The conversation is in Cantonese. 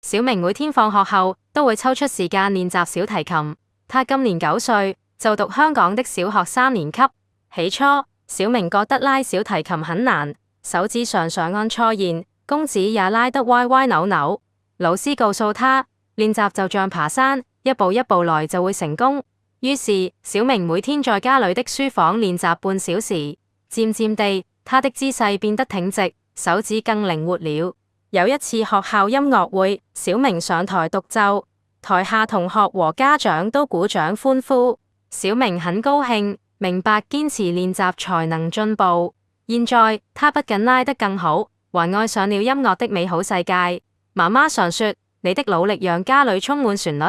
小明每天放學後都會抽出時間練習小提琴。他今年9歲，就讀香港的小學3年級。起初，小明覺得拉小提琴很難，手指常常按錯弦，弓指也拉得歪歪扭扭。老師告訴他，練習就像爬山，一步一步來就會成功。於是，小明每天在家裏的書房練習半小時，漸漸地，他的姿勢變得挺直，手指更靈活了。有一次學校音樂會，小明上台獨奏，台下同學和家長都鼓掌歡呼。小明很高興，明白堅持練習才能進步。現在他不僅拉得更好，還愛上了音樂的美好世界。媽媽常說，你的努力讓家裏充滿旋律。